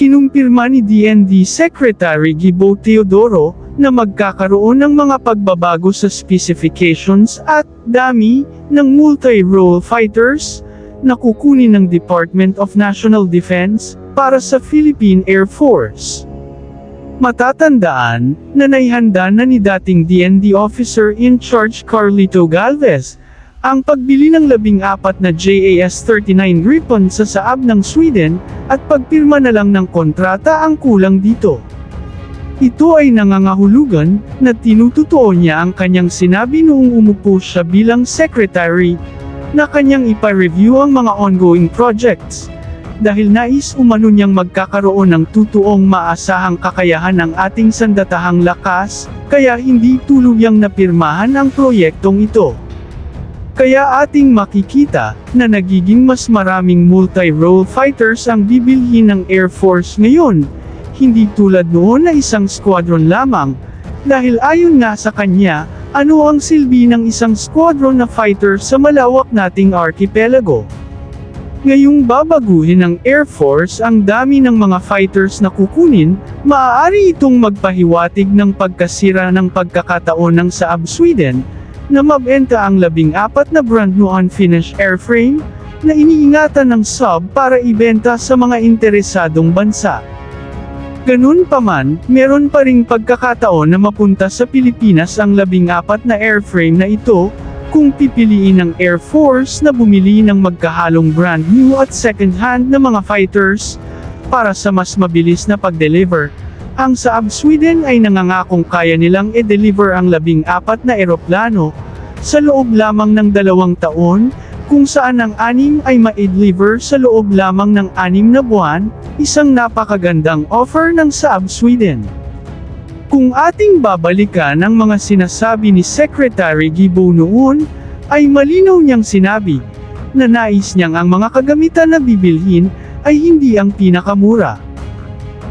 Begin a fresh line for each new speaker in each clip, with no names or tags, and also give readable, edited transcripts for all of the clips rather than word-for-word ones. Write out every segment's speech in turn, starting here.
Kinumpirma ni DND Secretary Gibo Teodoro na magkakaroon ng mga pagbabago sa specifications at dami ng multi-role fighters na kukunin ng Department of National Defense para sa Philippine Air Force. Matatandaan na naihanda na ni dating DND Officer in Charge Carlito Galvez ang pagbili ng 14 na JAS-39 Gripen sa Saab ng Sweden at pagpirma na lang ng kontrata ang kulang dito. Ito ay nangangahulugan na tinututuo niya ang kanyang sinabi noong umupo siya bilang secretary na kanyang ipa-review ang mga ongoing projects dahil nais umano niyang magkakaroon ng tutuong maasahang kakayahan ng ating sandatahang lakas, kaya hindi tuluyang napirmahan ang proyektong ito. Kaya ating makikita na nagiging mas maraming multi-role fighters ang bibilhin ng Air Force ngayon, hindi tulad noon na isang squadron lamang, dahil ayon nga sa kanya, ano ang silbi ng isang squadron na fighter sa malawak nating archipelago? Ngayong babaguhin ng Air Force ang dami ng mga fighters na kukunin, maaari itong magpahiwatig ng pagkasira ng pagkakataon ng Saab Sweden, na mabenta ang 14 na brand new unfinished airframe, na iniingatan ng Saab para ibenta sa mga interesadong bansa. Ganun pa man, meron pa ring pagkakataon na mapunta sa Pilipinas ang 14 na airframe na ito, kung pipiliin ng Air Force na bumili ng magkahalong brand new at second-hand na mga fighters, para sa mas mabilis na pag-deliver. Ang Saab Sweden ay nangangakong kaya nilang i-deliver ang 14 na eroplano sa loob lamang ng 2 taon, kung saan ang 6 ay ma-deliver sa loob lamang ng 6 na buwan, isang napakagandang offer ng Saab Sweden. Kung ating babalikan ang mga sinasabi ni Secretary Gibo noon, ay malinaw niyang sinabi na nais niyang ang mga kagamitan na bibilhin ay hindi ang pinakamura.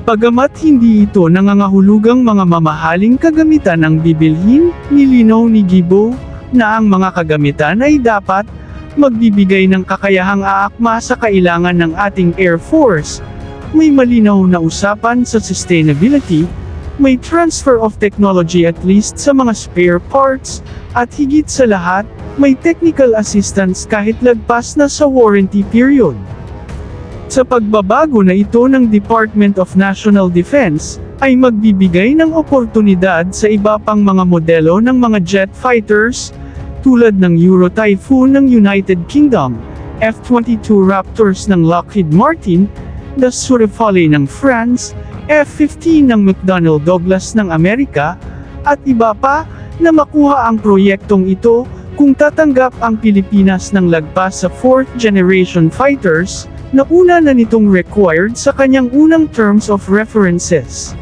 Bagamat hindi ito nangangahulugang mga mamahaling kagamitan ang bibilhin, nilinaw ni Gibo na ang mga kagamitan ay dapat magbibigay ng kakayahang aakma sa kailangan ng ating Air Force. May malinaw na usapan sa sustainability, may transfer of technology at least sa mga spare parts, at higit sa lahat, may technical assistance kahit lagpas na sa warranty period. Sa pagbabago na ito ng Department of National Defense, ay magbibigay ng oportunidad sa iba pang mga modelo ng mga jet fighters, tulad ng Euro Typhoon ng United Kingdom, F-22 Raptors ng Lockheed Martin, Dassault Rafale ng France, F-15 ng McDonnell Douglas ng Amerika, at iba pa, na makuha ang proyektong ito, kung tatanggap ang Pilipinas ng lagpas sa 4th generation fighters, na una na nitong required sa kanyang unang terms of references.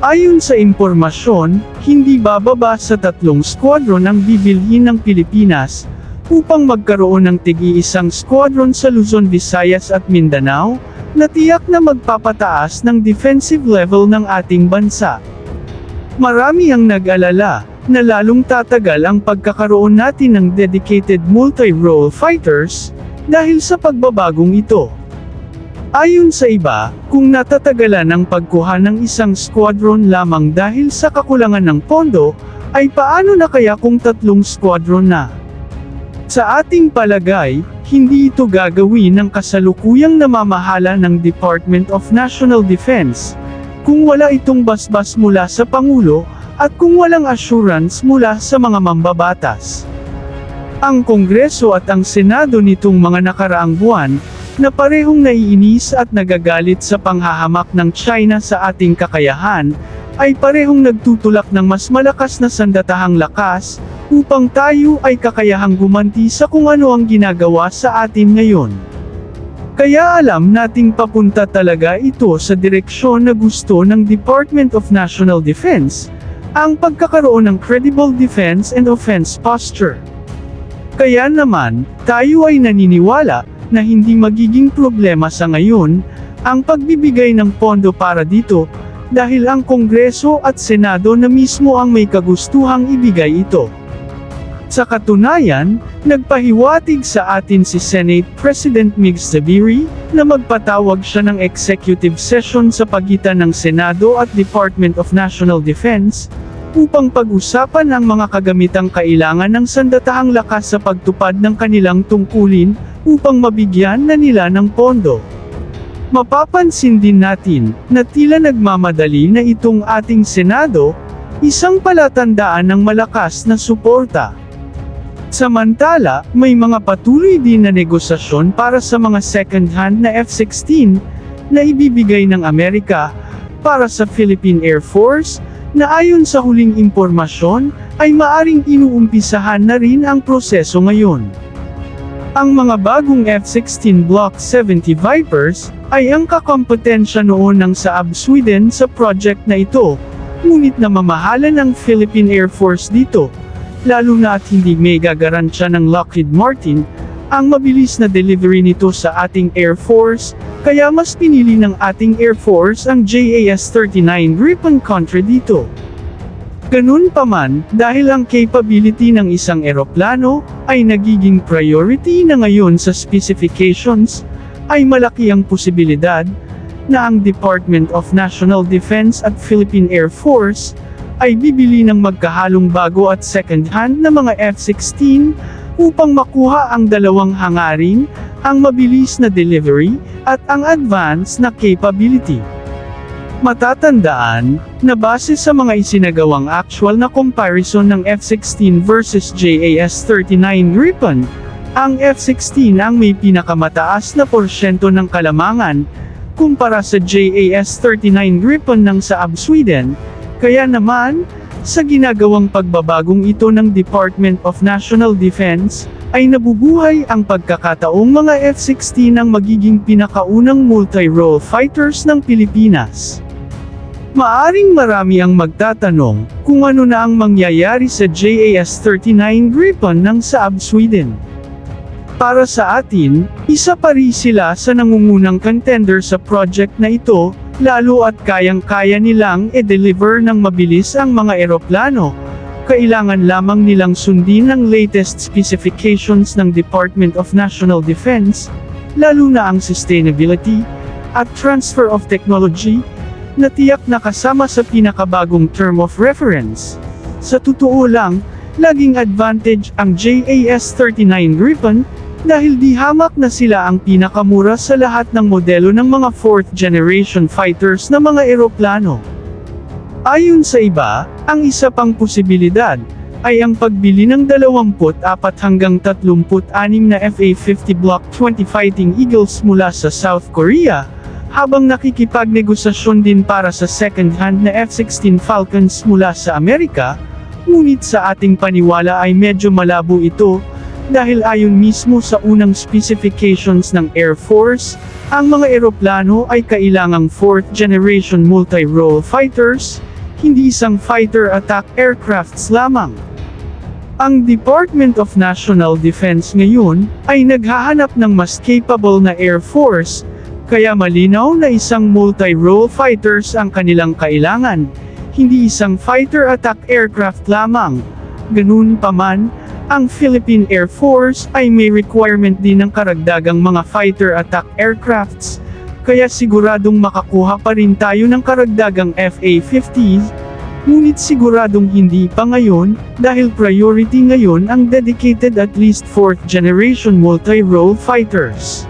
Ayon sa impormasyon, hindi bababa sa 3 squadron ang bibilhin ng Pilipinas, upang magkaroon ng tig-iisang squadron sa Luzon, Visayas at Mindanao, na tiyak na magpapataas ng defensive level ng ating bansa. Marami ang nag-alala, na lalong tatagal ang pagkakaroon natin ng dedicated multi-role fighters, dahil sa pagbabagong ito. Ayon sa iba, kung natatagalan ang pagkuha ng isang squadron lamang dahil sa kakulangan ng pondo, ay paano na kaya kung 3 squadron na? Sa ating palagay, hindi ito gagawin ng kasalukuyang namamahala ng Department of National Defense, kung wala itong basbas mula sa Pangulo, at kung walang assurance mula sa mga mambabatas. Ang Kongreso at ang Senado nitong mga nakaraang buwan, na parehong naiinis at nagagalit sa panghahamak ng China sa ating kakayahan, ay parehong nagtutulak ng mas malakas na sandatahang lakas, upang tayo ay kakayahang gumanti sa kung ano ang ginagawa sa atin ngayon. Kaya alam nating papunta talaga ito sa direksyon na gusto ng Department of National Defense, ang pagkakaroon ng credible defense and offense posture. Kaya naman, tayo ay naniniwala, na hindi magiging problema sa ngayon, ang pagbibigay ng pondo para dito, dahil ang Kongreso at Senado na mismo ang may kagustuhang ibigay ito. Sa katunayan, nagpahiwatig sa atin si Senate President Mig Zubiri na magpatawag siya ng executive session sa pagitan ng Senado at Department of National Defense upang pag-usapan ang mga kagamitang kailangan ng sandatahang lakas sa pagtupad ng kanilang tungkulin upang mabigyan na nila ng pondo. Mapapansin din natin na tila nagmamadali na itong ating Senado, isang palatandaan ng malakas na suporta. Samantala, may mga patuloy din na negosasyon para sa mga second-hand na F-16 na ibibigay ng Amerika para sa Philippine Air Force na ayon sa huling impormasyon ay maaring inuumpisahan na rin ang proseso ngayon. Ang mga bagong F-16 Block 70 Vipers ay ang kakompetensya noon ng Saab Sweden sa project na ito, ngunit namamahala ng Philippine Air Force dito. Lalo na at hindi may gagarantiya ng Lockheed Martin ang mabilis na delivery nito sa ating Air Force, kaya mas pinili ng ating Air Force ang JAS-39 Gripen kontra dito. Ganun pa man, dahil ang capability ng isang eroplano ay nagiging priority na ngayon sa specifications, ay malaki ang posibilidad na ang Department of National Defense at Philippine Air Force ay bibili ng magkahalong bago at second-hand na mga F-16 upang makuha ang dalawang hangarin, ang mabilis na delivery, at ang advanced na capability. Matatandaan na base sa mga isinagawang actual na comparison ng F-16 versus JAS-39 Gripen, ang F-16 ang may pinakamataas na porsyento ng kalamangan kumpara sa JAS-39 Gripen ng Saab Sweden. Kaya naman, sa ginagawang pagbabagong ito ng Department of National Defense, ay nabubuhay ang pagkakataong mga F-16 ang magiging pinakaunang multi-role fighters ng Pilipinas. Maaring marami ang magtatanong kung ano na ang mangyayari sa JAS-39 Gripen ng Saab Sweden. Para sa atin, isa pa rin sila sa nangungunang contender sa project na ito, lalo at kayang-kaya nilang e-deliver ng mabilis ang mga eroplano. Kailangan lamang nilang sundin ang latest specifications ng Department of National Defense, lalo na ang sustainability at transfer of technology, na tiyak na kasama sa pinakabagong term of reference. Sa totoo lang, laging advantage ang JAS-39 Gripen, dahil di hamak na sila ang pinakamura sa lahat ng modelo ng mga 4th generation fighters na mga eroplano. Ayon sa iba, ang isa pang posibilidad ay ang pagbili ng 24 hanggang 36 na FA-50 Block 20 Fighting Eagles mula sa South Korea, habang nakikipagnegosasyon din para sa second-hand na F-16 Falcons mula sa Amerika, ngunit sa ating paniwala ay medyo malabo ito, dahil ayon mismo sa unang specifications ng Air Force, ang mga eroplano ay kailangang 4th generation multi-role fighters, hindi isang fighter attack aircrafts lamang. Ang Department of National Defense ngayon ay naghahanap ng mas capable na Air Force, kaya malinaw na isang multi-role fighters ang kanilang kailangan, hindi isang fighter attack aircraft lamang. Ganun pa man, ang Philippine Air Force ay may requirement din ng karagdagang mga fighter attack aircrafts, kaya siguradong makakuha pa rin tayo ng karagdagang FA-50s, ngunit siguradong hindi pa ngayon, dahil priority ngayon ang dedicated at least 4th generation multi-role fighters.